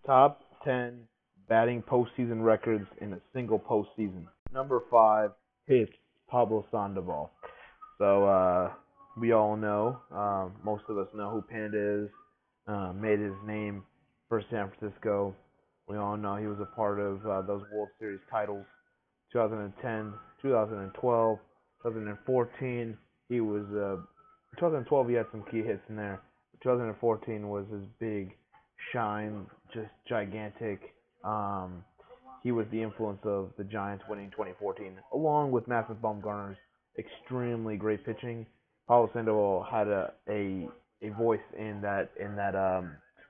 Top 10 batting postseason records in a single postseason. Number 5 hits Pablo Sandoval. So we all know, most of us know who Panda is. Made his name for San Francisco. We all know he was a part of those World Series titles, 2010, 2012, 2014. He was 2012. He had some key hits in there. 2014 was his big shine, just gigantic. Um, he was the influence of the Giants winning 2014, along with Matthew Baumgartner's extremely great pitching. Pablo Sandoval had a voice in that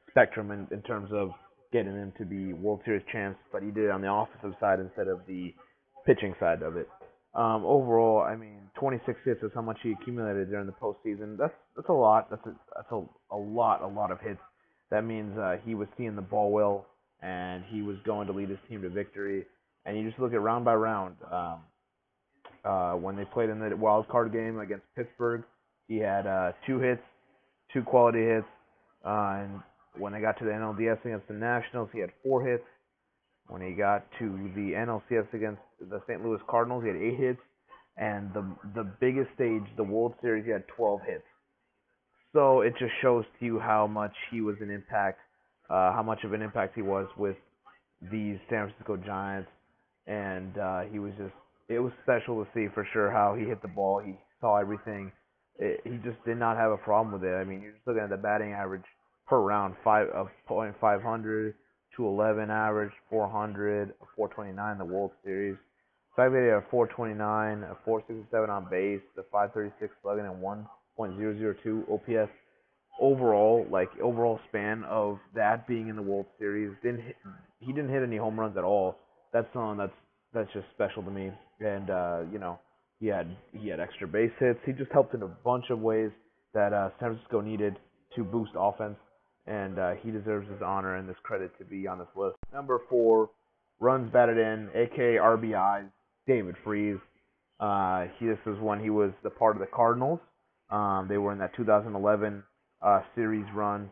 spectrum in terms of getting them to be World Series champs, but he did it on the offensive side instead of the pitching side of it. Overall, I mean, 26 hits is how much he accumulated during the postseason. That's a lot. That's a lot of hits. That means he was seeing the ball well, and he was going to lead his team to victory. And you just look at round by round. When they played in the wild card game against Pittsburgh, he had 2 hits, 2 quality hits. And when they got to the NLDS against the Nationals, he had 4 hits. When he got to the NLCS against the St. Louis Cardinals, he had 8 hits. And the biggest stage, the World Series, he had 12 hits. So it just shows to you how much he was an impact, how much of an impact he was with these San Francisco Giants. And he was just, it was special to see for sure how he hit the ball. He saw everything. He just did not have a problem with it. I mean, you're just looking at the batting average per round, of .500, 211 average, 400, a 429 in the World Series. So I made it a 429, a 467 on base, the 536 slugging, and 1.002 OPS. Overall span of that being in the World Series, he didn't hit any home runs at all. That's something that's just special to me. And he had extra base hits. He just helped in a bunch of ways that San Francisco needed to boost offense, and he deserves his honor and this credit to be on this list. Number 4, runs batted in, aka RBIs, David Freese. This was when he was the part of the Cardinals. They were in that 2011 series run,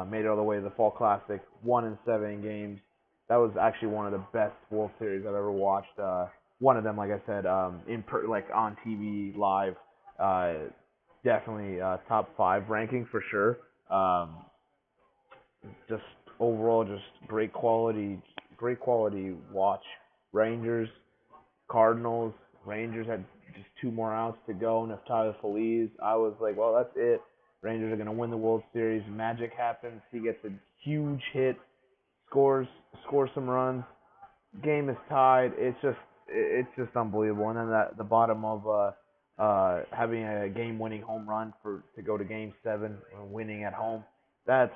made it all the way to the Fall Classic, 1-7 games. That was actually one of the best World Series I've ever watched. One of them, like I said, on TV live, definitely top 5 ranking for sure. Just overall, just great quality watch. Rangers, Cardinals. Rangers had just 2 more outs to go, and if Tyler Feliz, I was like, well, that's it. Rangers are going to win the World Series. Magic happens. He gets a huge hit, scores some runs. Game is tied. It's just unbelievable. And then the bottom of having a game-winning home run to go to Game 7 and winning at home. That's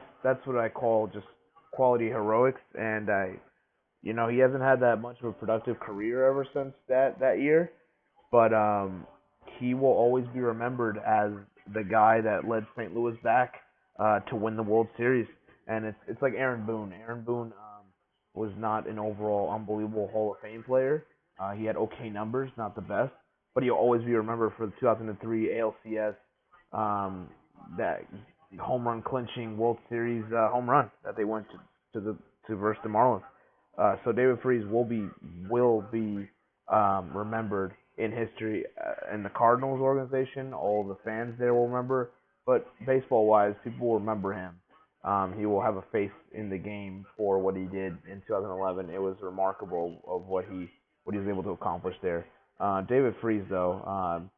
what I call just quality heroics. And he hasn't had that much of a productive career ever since that year, but he will always be remembered as the guy that led St. Louis back to win the World Series. And it's like Aaron Boone. Aaron Boone was not an overall unbelievable Hall of Fame player. He had okay numbers, not the best, but he'll always be remembered for the 2003 ALCS, that home run clinching World Series home run that they went to versus the Marlins. So David Freese will be remembered in history, in the Cardinals organization. All the fans there will remember, but baseball wise, people will remember him. He will have a face in the game for what he did in 2011. It was remarkable of what he was able to accomplish there. David Freese though,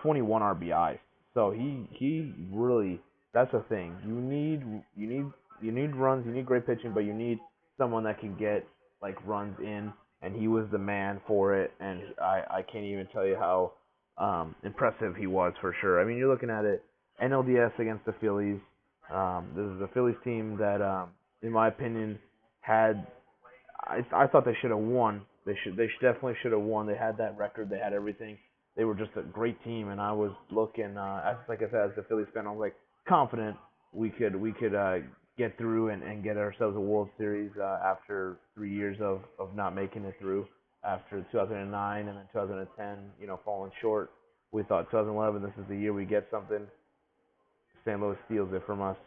21 RBIs. So he really, that's a thing. You need runs, you need great pitching, but you need someone that can get runs in, and he was the man for it. And I can't even tell you how impressive he was for sure. I mean, you're looking at it, NLDS against the Phillies. This is a Phillies team that, in my opinion, had. I thought they should have won. They definitely should have won. They had that record. They had everything. They were just a great team, and I was looking, like I said, as a Phillies fan, I was confident we could get through and get ourselves a World Series after 3 years of not making it through. After 2009 and then 2010, falling short. We thought 2011, this is the year we get something. St. Louis steals it from us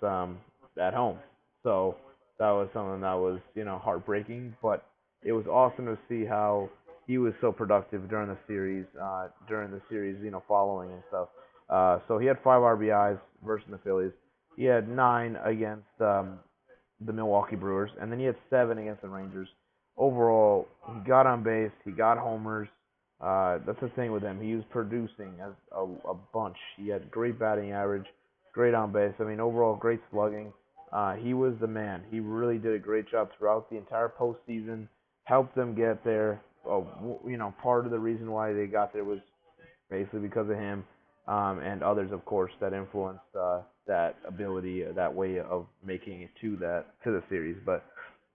at home. So that was something that was, heartbreaking, but it was awesome to see how he was so productive during the series, following and stuff. So he had 5 RBIs versus the Phillies. He had 9 against the Milwaukee Brewers, and then he had 7 against the Rangers. Overall, he got on base, he got homers. That's the thing with him. He was producing as a bunch. He had great batting average, great on base. I mean, overall, great slugging. He was the man. He really did a great job throughout the entire postseason. Helped them get there. Part of the reason why they got there was basically because of him, and others, of course, that influenced that ability, that way of making it to the series. But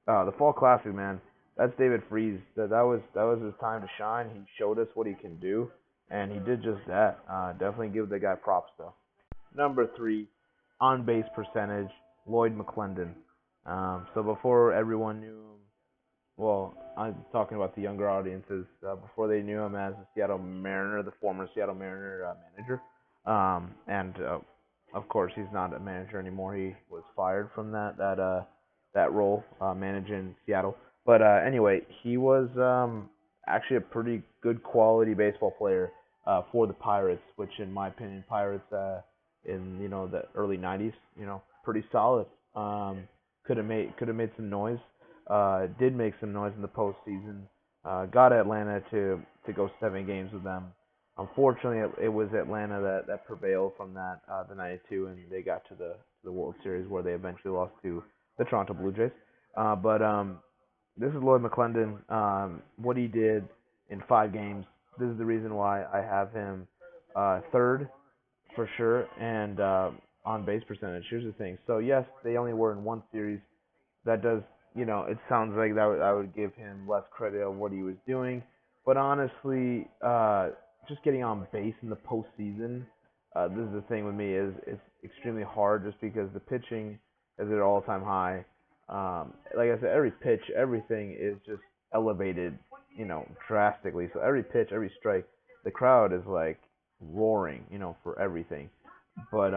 the Fall Classic, man, that's David Freese. That was his time to shine. He showed us what he can do, and he did just that. Definitely give the guy props though. Number 3, on base percentage, Lloyd McClendon. So before everyone knew him, well, I'm talking about the younger audiences, before they knew him as the Seattle Mariner, the former Seattle Mariner manager. And of course, he's not a manager anymore. He was fired from that role, managing Seattle. But anyway, he was actually a pretty good quality baseball player for the Pirates, which in my opinion, Pirates in the early '90s, pretty solid. Could have made some noise. Did make some noise in the postseason. Got Atlanta to go 7 games with them. Unfortunately, it was Atlanta that prevailed from the '92, and they got to the World Series where they eventually lost to the Toronto Blue Jays. But this is Lloyd McClendon. What he did in 5 games. This is the reason why I have him third for sure, and on base percentage. Here's the thing. So yes, they only were in one series. That does, it sounds like I would give him less credit of what he was doing. But honestly, just getting on base in the postseason, this is the thing with me, is it's extremely hard just because the pitching is at an all-time high. Like I said, every pitch, everything is just elevated, drastically. So every pitch, every strike, the crowd is like roaring, for everything. But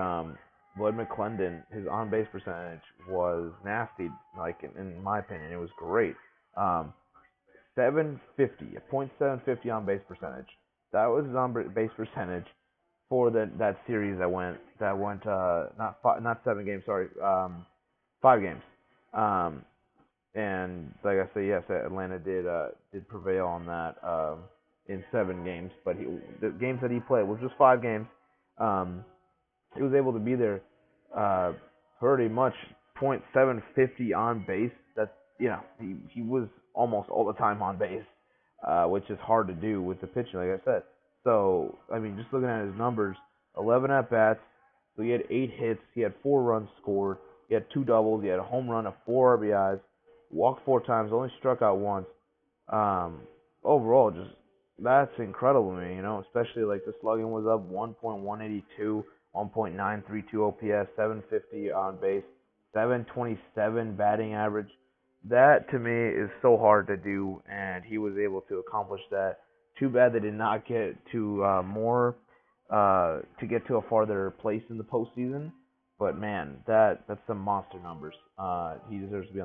Lloyd McClendon, his on base percentage was nasty. Like in my opinion, it was great. 750, a .750 on base percentage. That was his on base percentage for that series that went not 7 games, sorry, 5 games. Um, and like I say, yes, Atlanta did prevail on that in 7 games, but the games that he played was just 5 games. Um, he was able to be there uh, pretty much .750 on base. That's he was almost all the time on base, which is hard to do with the pitching, like I said. So I mean, just looking at his numbers, 11 at bats. So he had 8 hits. He had 4 runs scored. He had 2 doubles. He had a home run of 4 RBIs. Walked 4 times. Only struck out once. Um, Overall, just that's incredible to me. Especially like the slugging was up 1.182, 1.932 OPS, 750 on base, 727 batting average. That to me is so hard to do, and he was able to accomplish that. Too bad they did not get to get to a farther place in the postseason. But man, that's some monster numbers. He deserves to be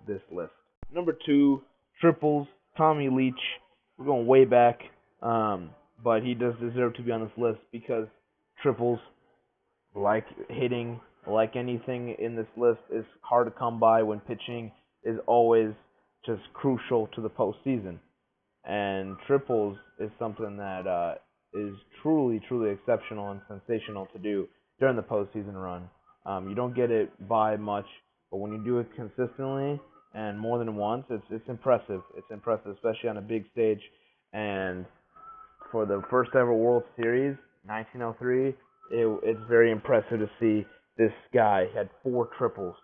this list. Number 2, triples, Tommy Leach. We're going way back, but he does deserve to be on this list because triples, like hitting, like anything in this list, is hard to come by when pitching is always just crucial to the postseason. And triples is something that is truly, truly exceptional and sensational to do during the postseason run. You don't get it by much, but when you do it consistently and more than once, it's impressive. It's impressive, especially on a big stage. And for the first ever World Series, 1903, it's very impressive to see this guy had 4 triples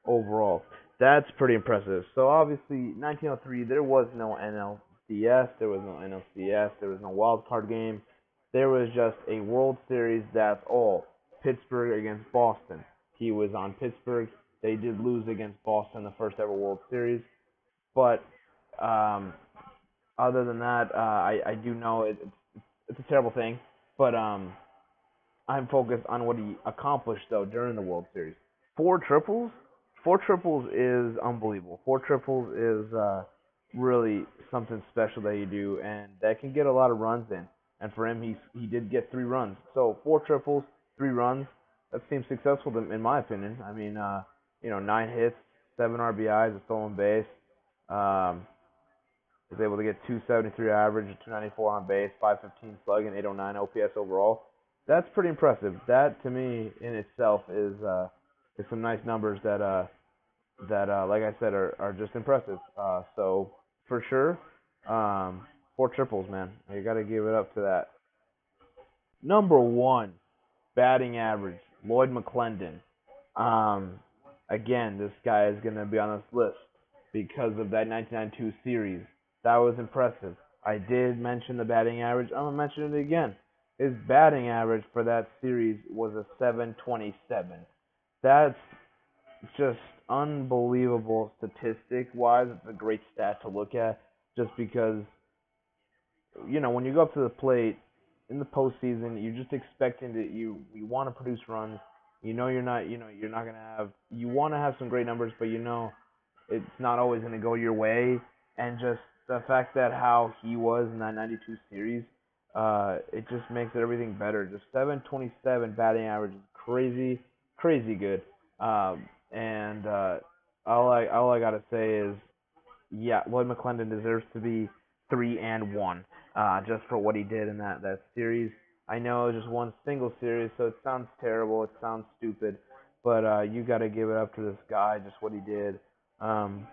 overall. That's pretty impressive. So obviously, 1903, there was no NLCS, there was no NLCS, there was no wild card game. There was just a World Series. That's all. Pittsburgh against Boston. He was on Pittsburgh. They did lose against Boston the first ever World Series, but um, other than that, I do know it's a terrible thing, but I'm focused on what he accomplished though during the World Series. 4 triples, Four triples is unbelievable. Four triples is really something special that you do, and that can get a lot of runs in. And for him, he did get 3 runs. So four triples, 3 runs. That seems successful in my opinion. I mean, 9 hits, 7 RBIs, a stolen base. Um, was able to get 273 average, 294 on base, 515 slug, and 809 OPS overall. That's pretty impressive. That to me in itself is some nice numbers that like I said are just impressive. So for sure, 4 triples, man. You got to give it up to that. Number one, batting average, Lloyd McClendon. Um, Again, this guy is gonna be on this list because of that 1992 series. That was impressive. I did mention the batting average. I'm gonna mention it again. His batting average for that series was a 727. That's just unbelievable statistic wise. It's a great stat to look at just because when you go up to the plate in the postseason, you're just expecting that you want to produce runs. You're not gonna have you want to have some great numbers, but it's not always gonna go your way. And just the fact that how he was in that '92 series, it just makes everything better. Just 727 batting average is crazy, crazy good. And all I gotta say is yeah, Lloyd McClendon deserves to be 3-1, just for what he did in that series. I know it was just one single series, so it sounds terrible, it sounds stupid, but you got to give it up to this guy, just what he did. Um,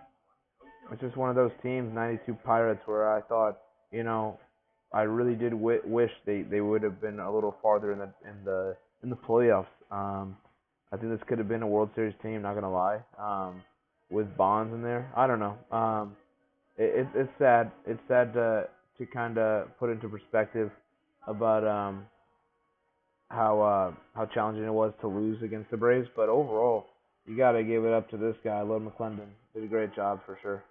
it's just one of those teams, '92 Pirates, where I thought, I really did wish they would have been a little farther in the playoffs. I think this could have been a World Series team, not gonna lie. With Bonds in there, I don't know. It's sad. It's sad to kind of put into perspective about how challenging it was to lose against the Braves. But overall, you got to give it up to this guy, Lloyd McClendon. Did a great job for sure.